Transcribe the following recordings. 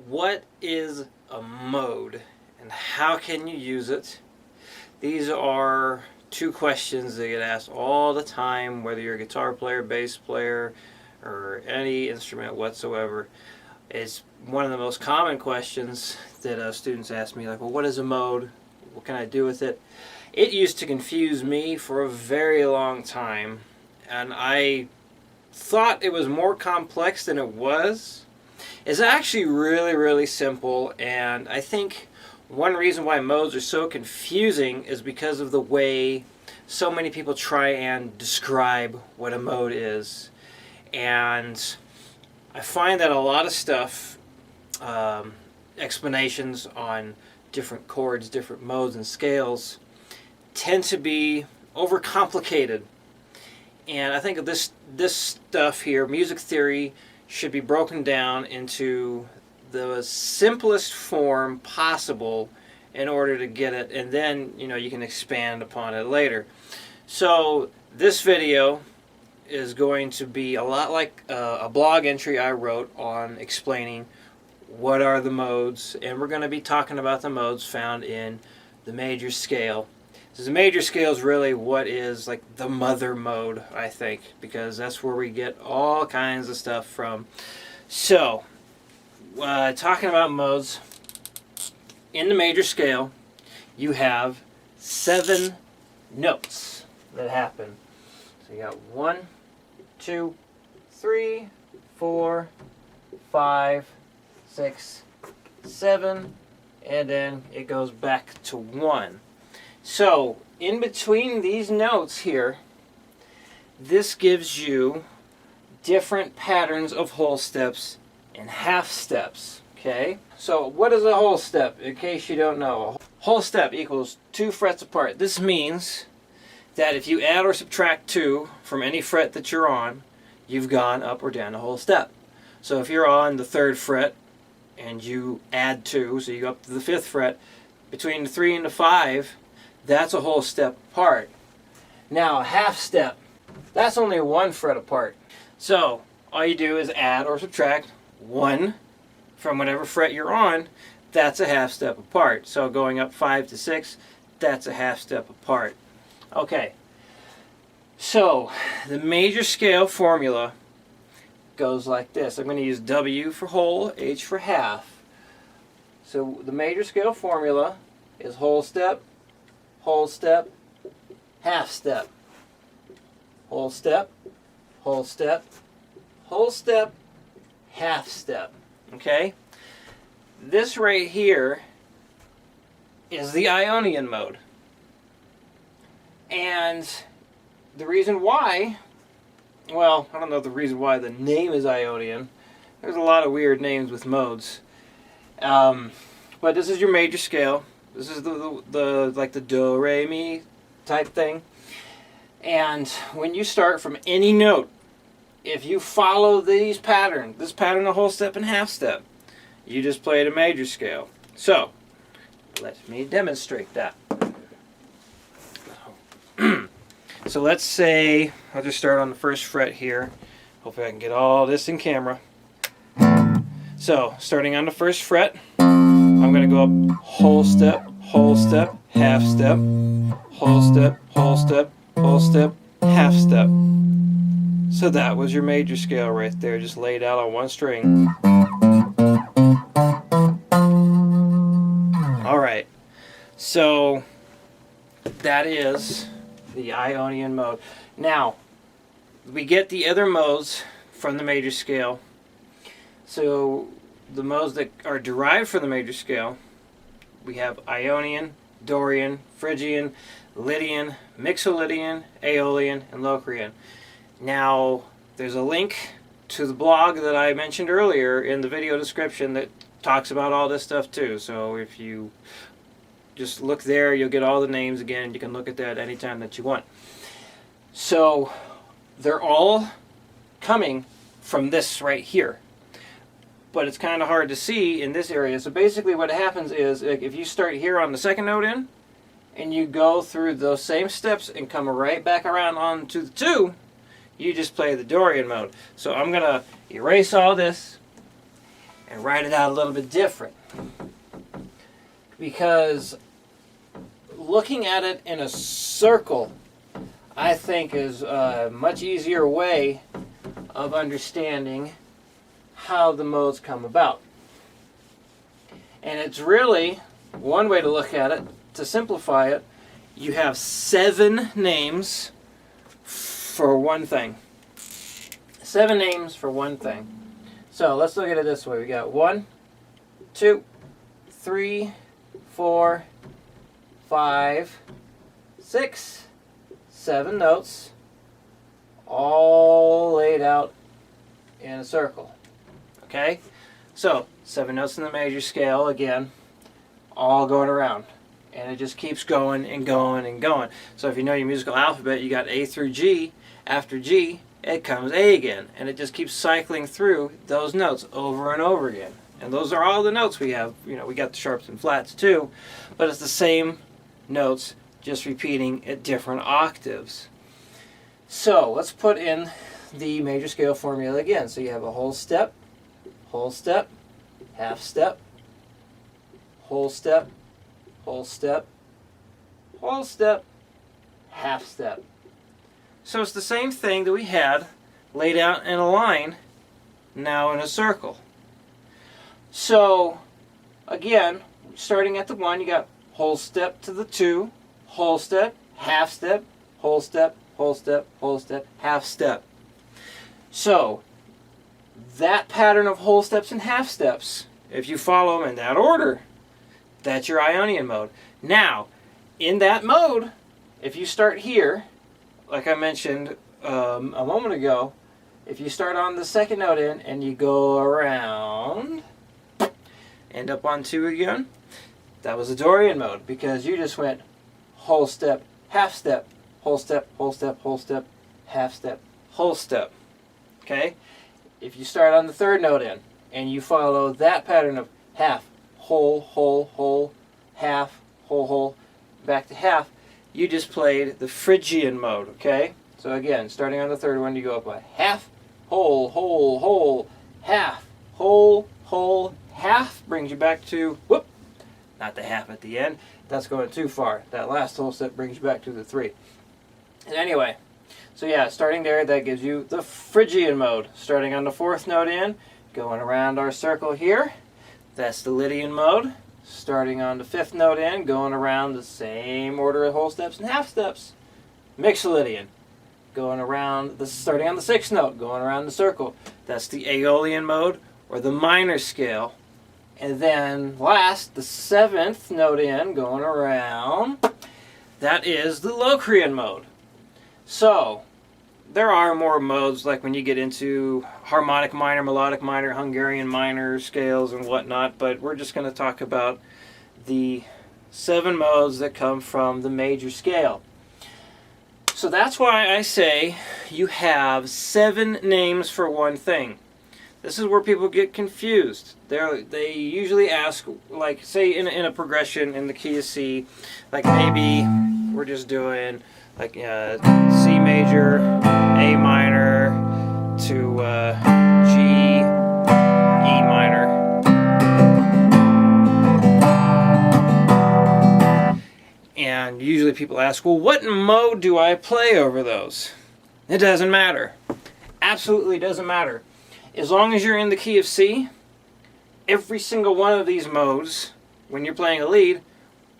What is a mode and how can you use it? These are two questions that get asked all the time, whether you're a guitar player, bass player, or any instrument whatsoever. It's one of the most common questions that students ask me, like, well, what is a mode? What can I do with it? It used to confuse me for a very long time, and I thought it was more complex than it was. It's actually really simple, and I think one reason why modes are so confusing is because of the way so many people try and describe what a mode is. And I find that a lot of stuff, explanations on different chords, different modes and scales, tend to be overcomplicated. And I think this stuff here, music theory, should be broken down into the simplest form possible in order to get it, and then you can expand upon it later. So this video is going to be a lot like a blog entry I wrote on explaining what are the modes, and we're going to be talking about the modes found in the major scale. So the major scale is really what is like the mother mode, I think, because that's where we get all kinds of stuff from. So talking about modes, in the major scale you have 7 notes that happen. So you got 1, 2, 3, 4, 5, 6, 7, and then it goes back to 1. So in between these notes here, this gives you different patterns of whole steps and half steps. Okay, so what is a whole step, in case you don't know? A whole step equals 2 frets apart. This means that if you add or subtract 2 from any fret that you're on, you've gone up or down a whole step. So if you're on the 3rd fret and you add 2, so you go up to the 5th fret, between the 3 and the 5, that's a whole step apart. Now a half step, that's only 1 fret apart. So all you do is add or subtract 1 from whatever fret you're on. That's a half step apart. So going up 5 to 6, that's a half step apart. Okay, so the major scale formula goes like this. I'm going to use W for whole, H for half. So the major scale formula is whole step, half step, whole step, whole step, whole step, half step. Okay? This right here is the Ionian mode. And the reason why, well, I don't know the reason why the name is Ionian. There's a lot of weird names with modes. But this is your major scale. This is the like the do, re, mi type thing. And when you start from any note, if you follow these patterns, this pattern of whole step and half step, you just played a major scale. So, let me demonstrate that. So let's say, I'll just start on the 1st fret here. Hopefully I can get all this in camera. So, starting on the 1st fret, I'm going to go up whole step, half step, whole step, whole step, whole step, half step. So that was your major scale right there, just laid out on 1 string. Alright, so that is the Ionian mode. Now, we get the other modes from the major scale. So the modes that are derived from the major scale, we have Ionian, Dorian, Phrygian, Lydian, Mixolydian, Aeolian, and Locrian. Now, there's a link to the blog that I mentioned earlier in the video description that talks about all this stuff too. So if you just look there, you'll get all the names again. You can look at that anytime that you want. So they're all coming from this right here. But it's kind of hard to see in this area. So basically what happens is, if you start here on the 2nd note in, and you go through those same steps and come right back around onto the 2, you just play the Dorian mode. So I'm going to erase all this, and write it out a little bit different. Because looking at it in a circle, I think, is a much easier way of understanding how the modes come about. And it's really one way to look at it. To simplify it, you have 7 names for one thing. 7 names for one thing. So let's look at it this way. We got 1, 2, 3, 4, 5, 6, 7 notes, all laid out in a circle. Okay? So, 7 notes in the major scale, again, all going around. And it just keeps going and going and going. So if you know your musical alphabet, you got A through G. After G, it comes A again. And it just keeps cycling through those notes over and over again. And those are all the notes we have. You know, we got the sharps and flats too. But it's the same notes, just repeating at different octaves. So let's put in the major scale formula again. So you have a whole step, half step, whole step, whole step, whole step, half step. So it's the same thing that we had laid out in a line, now in a circle. So again, starting at the 1, you got whole step to the 2, whole step, half step, whole step, whole step, whole step, half step. So that pattern of whole steps and half steps, if you follow them in that order, that's your Ionian mode. Now, in that mode, if you start here, like I mentioned a moment ago, if you start on the second note in and you go around, end up on 2 again, that was a Dorian mode, because you just went whole step, half step, whole step, whole step, whole step, half step, whole step. Okay? If you start on the third note in and you follow that pattern of half, whole, half, whole, back to half, you just played the Phrygian mode, okay? So again, starting on the third one, you go up by half, whole, half, whole, half, brings you back to, whoop, not the half at the end, that's going too far. That last whole step brings you back to the 3. And anyway, so yeah, starting there, that gives you the Phrygian mode. Starting on the 4th note in, going around our circle here, that's the Lydian mode. Starting on the 5th note in, going around the same order of whole steps and half steps, Mixolydian. Going around, starting on the 6th note, going around the circle, that's the Aeolian mode, or the minor scale. And then last, the 7th note in, going around, that is the Locrian mode. So, there are more modes, like when you get into harmonic minor, melodic minor, Hungarian minor scales and whatnot, but we're just going to talk about the 7 modes that come from the major scale. So that's why I say you have 7 names for one thing. This is where people get confused. They usually ask, like, say in a progression in the key of C, like maybe we're just doing like C major, A minor, to G, E minor. And usually people ask, well, what mode do I play over those? It doesn't matter. Absolutely doesn't matter. As long as you're in the key of C, every single one of these modes, when you're playing a lead,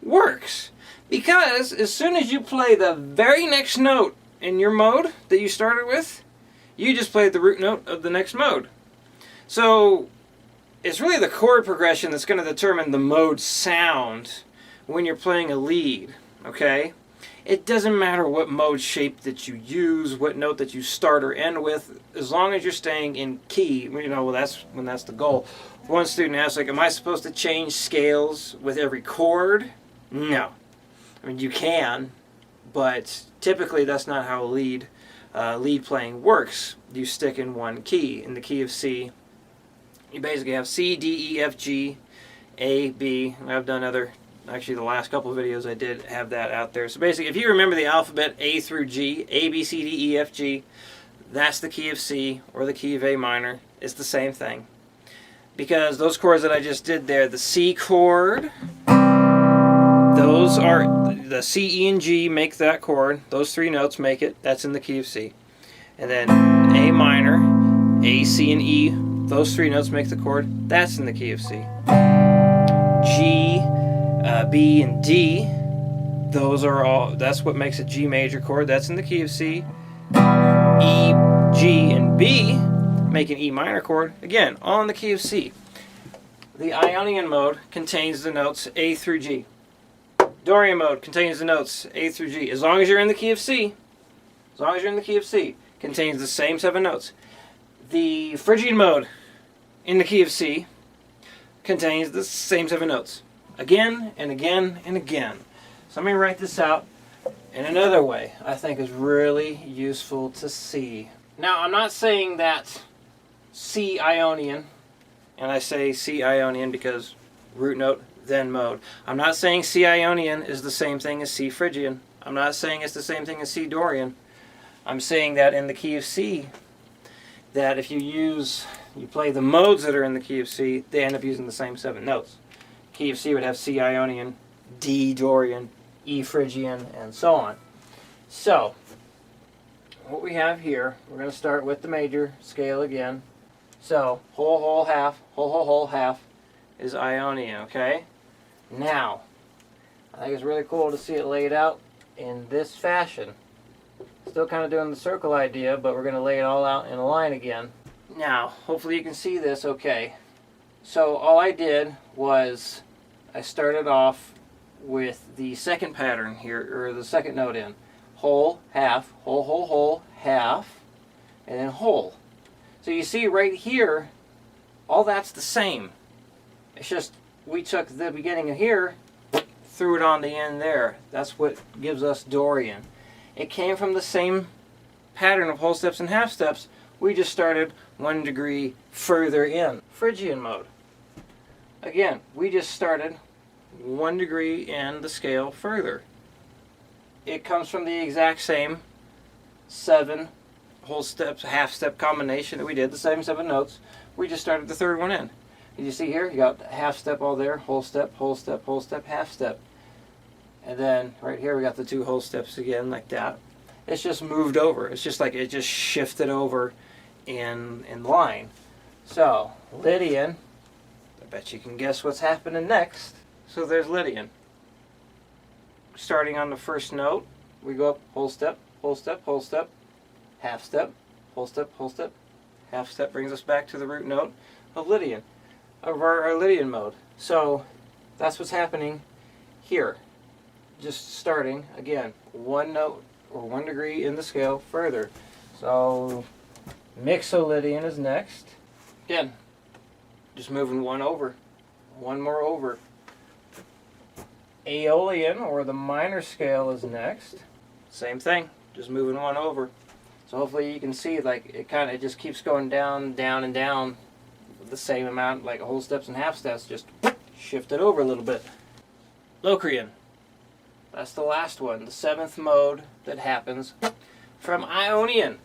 works. Because as soon as you play the very next note in your mode that you started with, you just played the root note of the next mode. So it's really the chord progression that's going to determine the mode sound when you're playing a lead, okay? It doesn't matter what mode shape that you use, what note that you start or end with, as long as you're staying in key. You know, well, that's the goal. One student asked, like, am I supposed to change scales with every chord? No. I mean, you can, but typically that's not how lead playing works. You stick in one key. In the key of C, you basically have C, D, E, F, G, A, B. I've done actually the last couple of videos I did have that out there. So basically, if you remember the alphabet A through G, A, B, C, D, E, F, G, that's the key of C or the key of A minor. It's the same thing. because those chords that I just did there, the C chord, those are the C, E, and G make that chord. Those three notes make it. That's in the key of C. And then A minor, A, C, and E, those three notes make the chord. That's in the key of C. G, B, and D, those are all, that's what makes a G major chord. That's in the key of C. E, G, and B make an E minor chord. Again, all in the key of C. The Ionian mode contains the notes A through G. Dorian mode contains the notes A through G. As long as you're in the key of C, contains the same 7 notes. The Phrygian mode in the key of C contains the same 7 notes. Again and again and again. So let me write this out in another way I think is really useful to see. Now, I'm not saying that C Ionian, and I say C Ionian because root note, then mode. I'm not saying C Ionian is the same thing as C Phrygian. I'm not saying it's the same thing as C Dorian. I'm saying that in the key of C, that if you play the modes that are in the key of C, they end up using the same 7 notes. Key of C would have C Ionian, D Dorian, E Phrygian, and so on. So, what we have here, we're going to start with the major scale again. So, whole, whole, half, whole, whole, whole, half is Ionian, okay? Now, I think it's really cool to see it laid out in this fashion. Still kind of doing the circle idea, but we're going to lay it all out in a line again. Now, hopefully you can see this okay. So all I did was I started off with the second pattern here, or the second note in. Whole, half, whole, whole, whole, half, and then whole. So you see right here, all that's the same. It's just we took the beginning of here, threw it on the end there. That's what gives us Dorian. It came from the same pattern of whole steps and half steps. We just started 1 degree further in. Phrygian mode. Again, we just started 1 degree in the scale further. It comes from the exact same 7 whole steps, half step combination that we did, the same 7 notes. We just started the third one in. And you see here, you got half step all there, whole step, whole step, whole step, half step. And then right here we got the 2 whole steps again, like that. It's just moved over. It's just like it just shifted over in line. So, Lydian, I bet you can guess what's happening next. So there's Lydian. Starting on the first note, we go up whole step, whole step, whole step, half step, whole step, whole step, half step brings us back to the root note of Lydian, of our Lydian mode. So that's what's happening here. Just starting, again, 1 note or 1 degree in the scale further. So Mixolydian is next. Again, just moving 1 over, 1 more over. Aeolian, or the minor scale, is next. Same thing, just moving 1 over. So hopefully you can see, like, it just keeps going down, down, and down the same amount, like whole steps and half steps, just shift it over a little bit. Locrian. That's the last one, the 7th mode that happens from Ionian.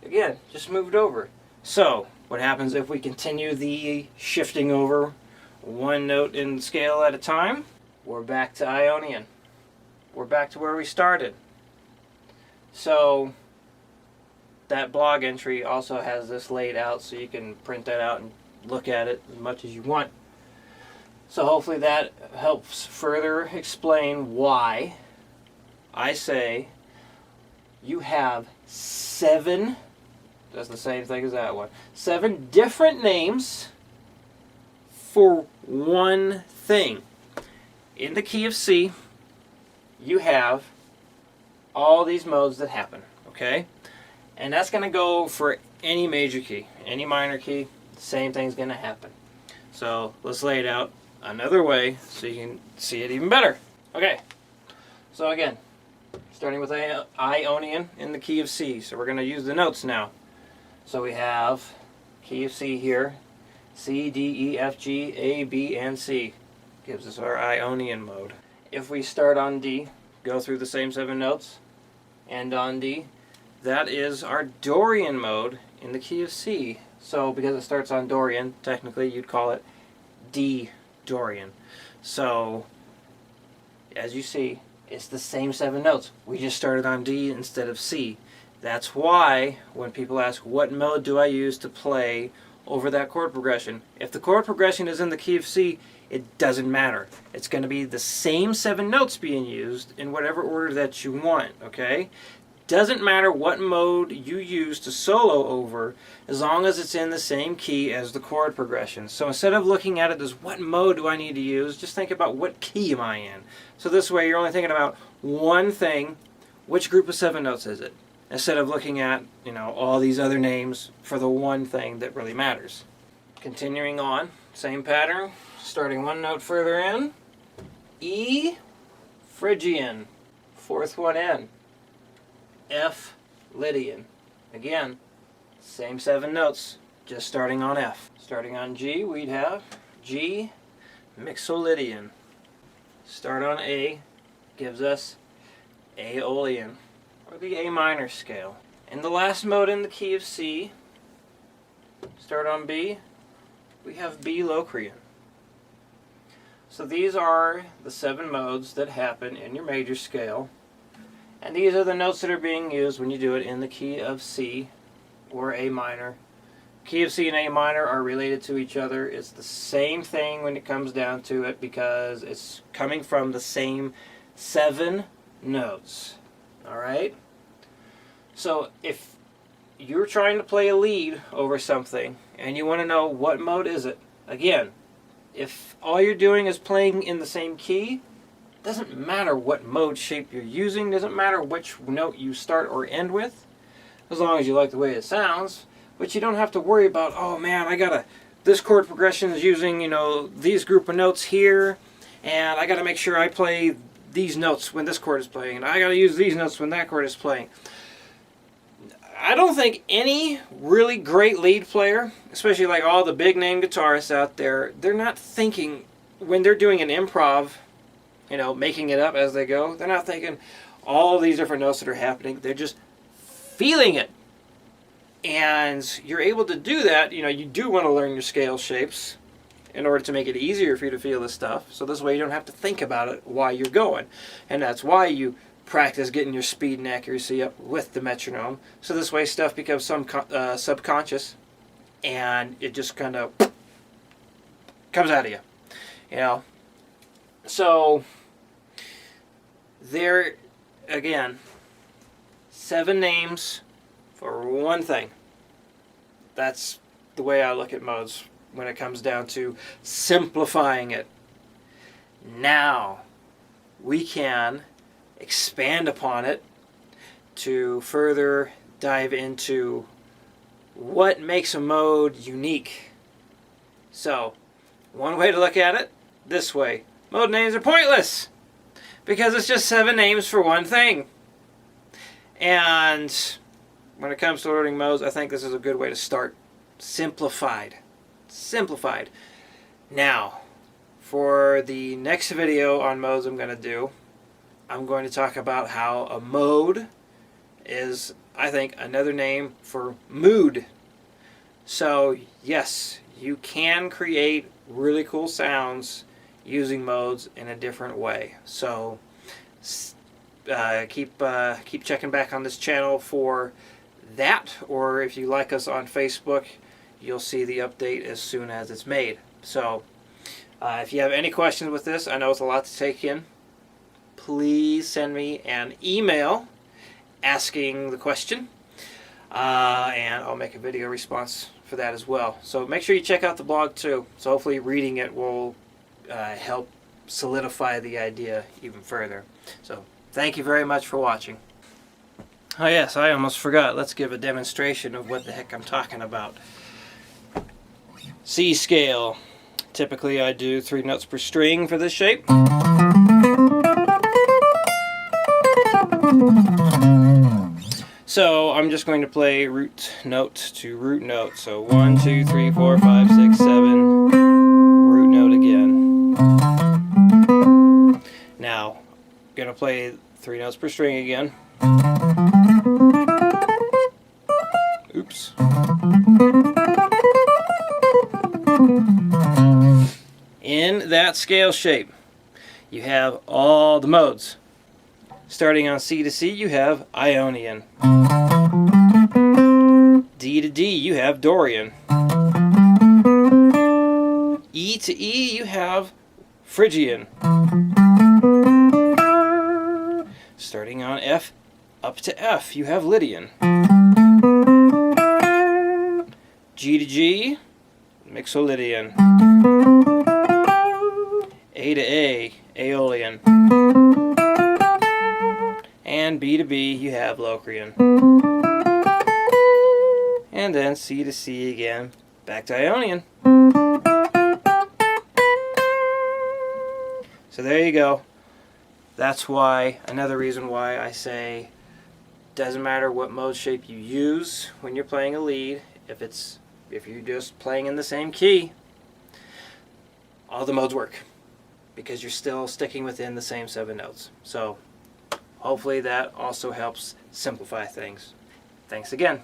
Again, just moved over. So, what happens if we continue the shifting over 1 note in the scale at a time? We're back to Ionian. We're back to where we started. So, that blog entry also has this laid out so you can print that out and look at it as much as you want. So hopefully that helps further explain why I say you have 7, that's the same thing as that one, 7 different names for one thing. In the key of C, you have all these modes that happen, okay? And that's going to go for any major key, any minor key, same thing's going to happen. So let's lay it out another way so you can see it even better. Okay, so again, starting with Ionian in the key of C. So we're going to use the notes now. So we have key of C here, C, D, E, F, G, A, B, and C. Gives us our Ionian mode. If we start on D, go through the same 7 notes, end on D, that is our Dorian mode in the key of C. So because it starts on Dorian, technically you'd call it D Dorian. So as you see, it's the same 7 notes. We just started on D instead of C. That's why when people ask, what mode do I use to play over that chord progression? If the chord progression is in the key of C, it doesn't matter. It's going to be the same 7 notes being used in whatever order that you want, okay? Doesn't matter what mode you use to solo over, as long as it's in the same key as the chord progression. So instead of looking at it as what mode do I need to use, just think about what key am I in. So this way you're only thinking about one thing, which group of 7 notes is it? Instead of looking at, you know, all these other names for the one thing that really matters. Continuing on, same pattern, starting 1 note further in, E Phrygian, 4th one in, F Lydian. Again, same 7 notes, just starting on F. Starting on G, we'd have G Mixolydian. Start on A gives us Aeolian, or the A minor scale. And the last mode in the key of C, start on B, we have B Locrian. So these are the 7 modes that happen in your major scale. And these are the notes that are being used when you do it in the key of C or A minor. Key of C and A minor are related to each other. It's the same thing when it comes down to it because it's coming from the same 7 notes. Alright? So if you're trying to play a lead over something and you want to know what mode is it, again, if all you're doing is playing in the same key, doesn't matter what mode shape you're using, doesn't matter which note you start or end with, as long as you like the way it sounds. But you don't have to worry about, oh man, this chord progression is using, you know, these group of notes here, and I gotta make sure I play these notes when this chord is playing, and I gotta use these notes when that chord is playing. I don't think any really great lead player, especially like all the big name guitarists out there, they're not thinking, when they're doing an improv, you know, making it up as they go, they're not thinking all these different notes that are happening. They're just feeling it. And you're able to do that. You know, you do want to learn your scale shapes in order to make it easier for you to feel this stuff. So this way you don't have to think about it while you're going. And that's why you practice getting your speed and accuracy up with the metronome. So this way stuff becomes subconscious and it just kind of comes out of you. You know? So there, again, 7 names for one thing. That's the way I look at modes when it comes down to simplifying it. Now, we can expand upon it to further dive into what makes a mode unique. So, one way to look at it, this way. Mode names are pointless because it's just 7 names for one thing. And when it comes to learning modes, I think this is a good way to start. Simplified. Simplified. Now, for the next video on modes I'm going to do, I'm going to talk about how a mode is, I think, another name for mood. So, yes, you can create really cool sounds using modes in a different way. So keep checking back on this channel for that, or if you like us on Facebook, you'll see the update as soon as it's made. So if you have any questions with this, I know it's a lot to take in, please send me an email asking the question, and I'll make a video response for that as well. So make sure you check out the blog too. So hopefully reading it will help solidify the idea even further. So thank you very much for watching. Oh yes, I almost forgot. Let's give a demonstration of what the heck I'm talking about. C scale. Typically I do 3 notes per string for this shape. So I'm just going to play root note to root note. So 1, 2, 3, 4, 5, 6, 7. Root note again. Now, I'm going to play 3 notes per string again. Oops. in that scale shape, you have all the modes. Starting on C to C, you have Ionian. D to D, you have Dorian. E to E, you have Phrygian. Starting on F up to F, you have Lydian. G to G, Mixolydian. A to A, Aeolian. And B to B, you have Locrian. And then C to C again, back to Ionian. So there you go. That's why, another reason why I say, doesn't matter what mode shape you use when you're playing a lead, if you're just playing in the same key, all the modes work, because you're still sticking within the same 7 notes. So hopefully that also helps simplify things. Thanks again.